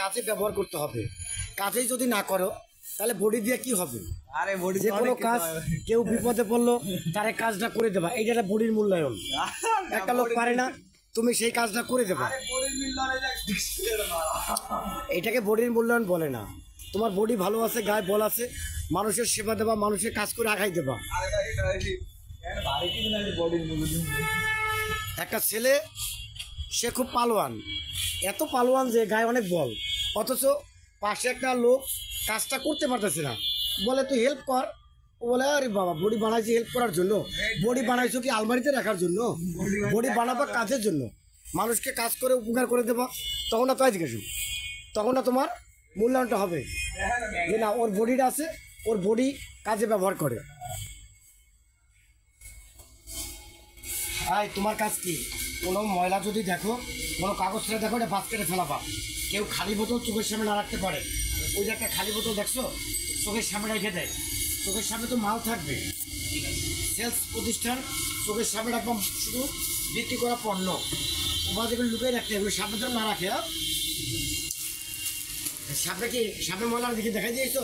কাজে ব্যবহার করতে হবে। কাজেই যদি না করো তাহলে বডি দিয়ে কি হবে? আরে বডি যে কোনো কাজ, কেউ বিপদে পড়লো তারে কাজটা করে দেবা, এইটা বডির মূল্যায়ন। একটা লোক পারে না, তুমি সেই কাজটা করে দেবা, এটাকে বডির মূল্যায়ন বলে না। তোমার বডি ভালো আছে, গায়ে বল আছে, মানুষের সেবা দেবা, মানুষের কাজ করে আগাই দেবা। একটা ছেলে সে খুব পালোয়ান, এত পালোয়ান যে গায়ে অনেক বল, অথচ পাশে একটা লোক কাজটা করতে পারতেছে না, বলে তুই হেল্প কর। ও বলে আরে বাবা, বডি বানাইছি হেল্প করার জন্য? বডি বানাইছো কি আলমারিতে রাখার জন্য? বডি বানাবা কাজের জন্য, মানুষকে কাজ করে উপকার করে দেবা। তখন না তাই জিজ্ঞেস, তখন না তোমার মূল্যায়নটা হবে যে না, ওর বডিটা আছে, ওর বডি কাজে ব্যবহার করে। আয় তোমার কাজ কি? কোনো ময়লা যদি দেখো, কোনো কাগজ ছেড়ে দেখো, এটা বাস্কেটে ফেলাবা। কেউ খালি বোতল চোখের সামনে না রাখতে পারে, ওই যে একটা খালি বোতল দেখছো, চোখের সামনে রেখে দেয়। চোখের সামনে তো মাল থাকবে, সেলস প্রতিষ্ঠান চোখের সামনে রাখবাম, শুধু বিক্রি করা পণ্য। ওরা যেগুলো লুকিয়ে রাখতে এগুলো সামনে যেন না রাখে। সামনে কি সামনে ময়লা দেখে দেখাই দিয়েছো?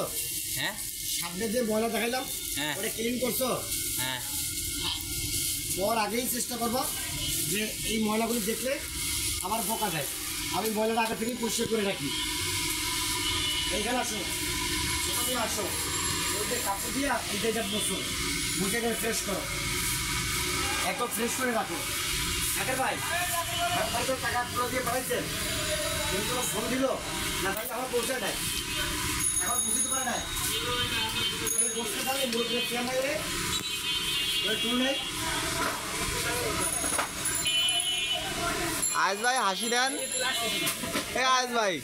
হ্যাঁ, সামনে যে ময়লা দেখাইলাম ওটা ক্লিন করছো? হ্যাঁ। ওর আগেই চেষ্টা করবো যে এই ময়লাগুলি দেখলে আমার বকা যায়, আমি ময়লাটা আগে থেকেই পরিষ্কার করে রাখি। এইখানে আসো, সেখানে আসো, ওইটা কাপড় দিয়ে এইটা বসো, মুখে ফ্রেশ করো, একদম ফ্রেশ করে রাখো। হ্যাঁ ভাই, ভাই তো টাকা পুরো দিয়ে পাঠাইছেন, কিন্তু ফোন দিল না, তাই আমার পৌঁছায় নাই, এখন বুঝতে পারে নাই। বসতে থাকে মুখে চেয়ার মাইলে টুল নেই। আজ ভাই হাসি দেন, এ আজ ভাই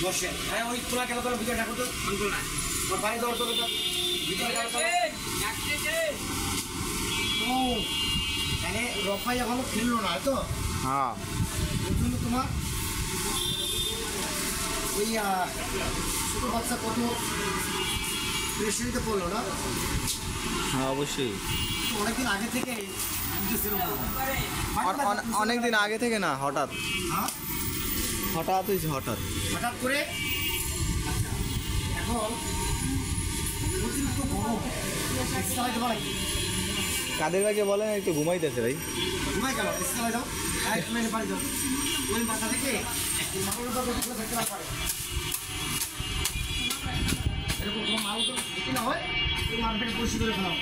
বসেন। হ্যাঁ, ওই তোলা গেল করে ভিতরে ডাকো তো, আঙ্গুল না ওর বাড়ি দেওয়ার তো ভিতরে মানে রফাই এখনো ফিরলো না তো। হ্যাঁ, ওই জন্য তোমার ওই ছোটো বাচ্চা কত প্রেশারিতে পড়লো না? হ্যাঁ অবশ্যই, অনেকদিন আগে থেকে অনেকদিন আগে থেকে না, হঠাৎ হঠাৎ হয়েছে, হঠাৎ হঠাৎ করে। এখন অতিরিক্ত গরম, চালাইতে পারে কাদের ভাইকে বলেন একটু ঘুমাইতেছে ভাই। ঘুমাই গেল, চালাই দাও, বাড়ি দাও, ওই বাসা থেকে থাকতে না পারে। এরকম মাল তো না হয়, ওই মালটাকে পরিষ্কার করে ফেলাও।